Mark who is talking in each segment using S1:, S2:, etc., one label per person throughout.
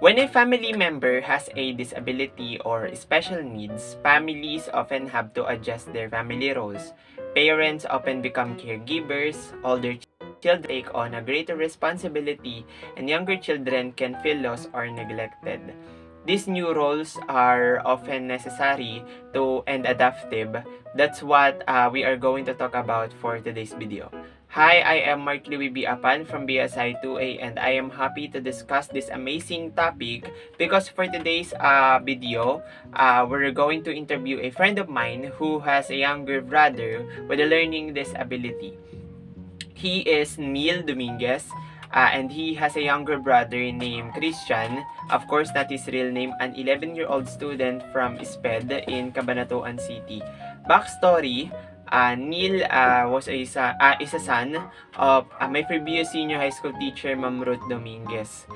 S1: When a family member has a disability or special needs, families often have to adjust their family roles. Parents often become caregivers, older children take on a greater responsibility, and younger children can feel lost or neglected. These new roles are often necessary to and adaptive. That's what we are going to talk about for today's video. Hi, I am Mark Louis B. Apan from BSI 2A and I am happy to discuss this amazing topic because for today's video, we're going to interview a friend of mine who has a younger brother with a learning disability. He is Neil Dominguez and he has a younger brother named Christian. Of course, that is real name, an 11-year-old student from SPED in Cabanatuan City. Backstory, Neil is a son of my previous senior high school teacher, Ma'am Ruth Dominguez.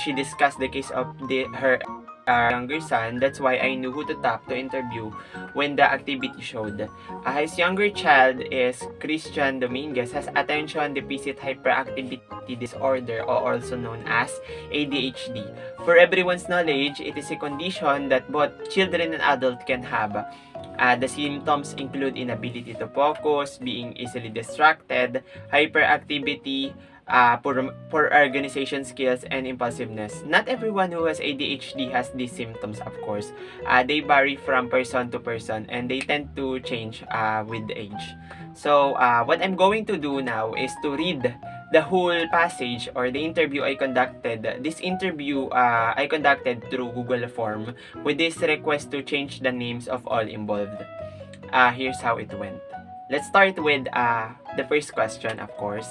S1: She discussed the case of her younger son. That's why I knew who to tap to interview when the activity showed. His younger child is Christian Dominguez, has attention deficit hyperactivity disorder, or also known as ADHD. For everyone's knowledge, it is a condition that both children and adults can have. The symptoms include inability to focus, being easily distracted, hyperactivity, poor organization skills, and impulsiveness. Not everyone who has ADHD has these symptoms, of course. They vary from person to person and they tend to change with age. So, what I'm going to do now is to read the whole passage or the interview I conducted. This interview I conducted through Google form with this request to change the names of all involved. Here's how it went. Let's start with the first question, of course.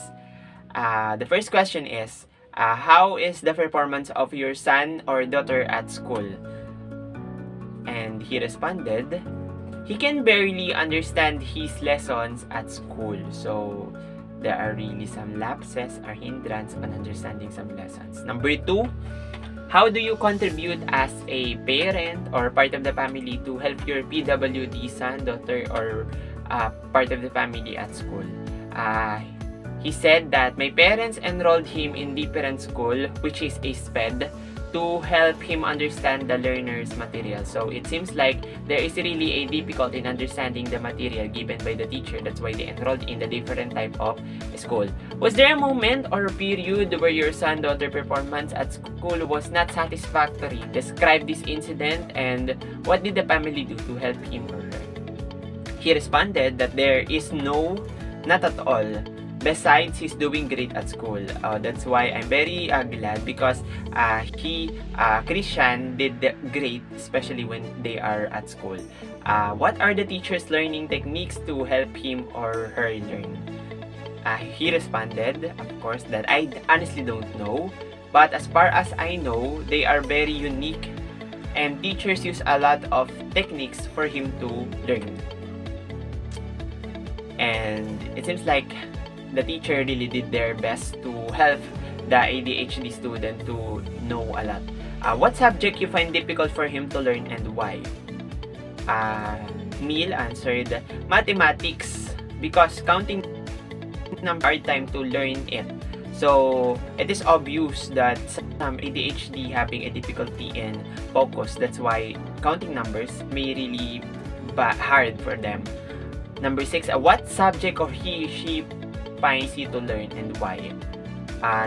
S1: The first question is, how is the performance of your son or daughter at school? And he responded, he can barely understand his lessons at school. So, there are really some lapses or hindrance on understanding some lessons. Number 2, how do you contribute as a parent or part of the family to help your PWD son, daughter, or part of the family at school? He said that my parents enrolled him in different school, which is a SPED, to help him understand the learner's material. So it seems like there is really a difficulty in understanding the material given by the teacher. That's why they enrolled in the different type of school. Was there a moment or a period where your son-daughter performance at school was not satisfactory? Describe this incident and what did the family do to help him or her? He responded that there is not at all. Besides, he's doing great at school. That's why I'm very glad because Christian did great, especially when they are at school. What are the teacher's learning techniques to help him or her learn? He responded, of course, that I honestly don't know. But as far as I know, they are very unique and teachers use a lot of techniques for him to learn. And it seems like the teacher really did their best to help the ADHD student to know a lot. What subject you find difficult for him to learn and why? Neil answered, mathematics, because counting number hard time to learn it. So it is obvious that some ADHD having a difficulty in focus. That's why counting numbers may really be hard for them. Number 6, what subject or she finds you to learn and why?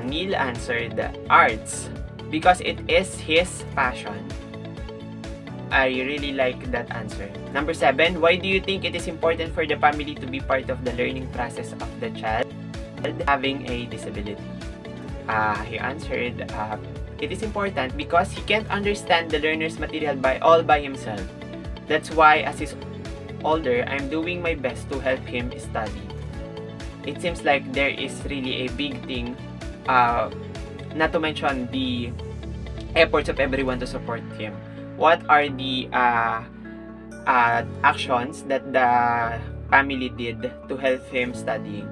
S1: Neil answered arts because it is his passion. I really like that answer. Number 7, why do you think it is important for the family to be part of the learning process of the child having a disability? He answered, it is important because he can't understand the learner's material all by himself. That's why as he's older, I'm doing my best to help him study. It seems like there is really a big thing, not to mention the efforts of everyone to support him. What are the actions that the family did to help him studying?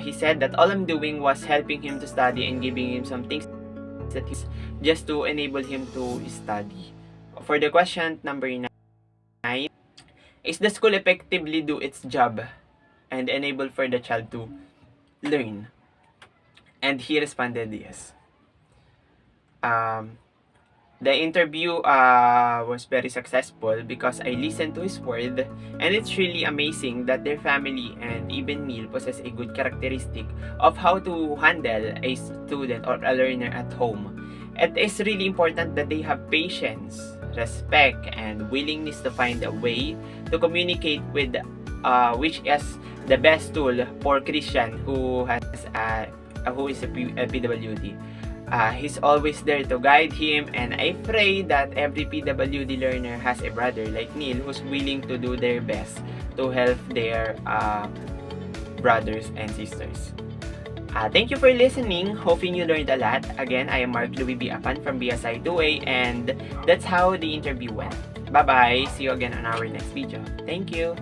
S1: He said that all I'm doing was helping him to study and giving him some things that he's just to enable him to study. For the question number 9, is the school effectively do its job and enable for the child to learn? And he responded yes. The interview was very successful because I listened to his word, and it's really amazing that their family and even Neil possess a good characteristic of how to handle a student or a learner at home. It is really important that they have patience, respect, and willingness to find a way to communicate with which is the best tool for Christian who is a PWD. He's always there to guide him, and I pray that every PWD learner has a brother like Neil who's willing to do their best to help their brothers and sisters. Thank you for listening. Hoping you learned a lot. Again, I am Mark Louis B. Apan from BSI 2A, and that's how the interview went. Bye-bye. See you again on our next video. Thank you.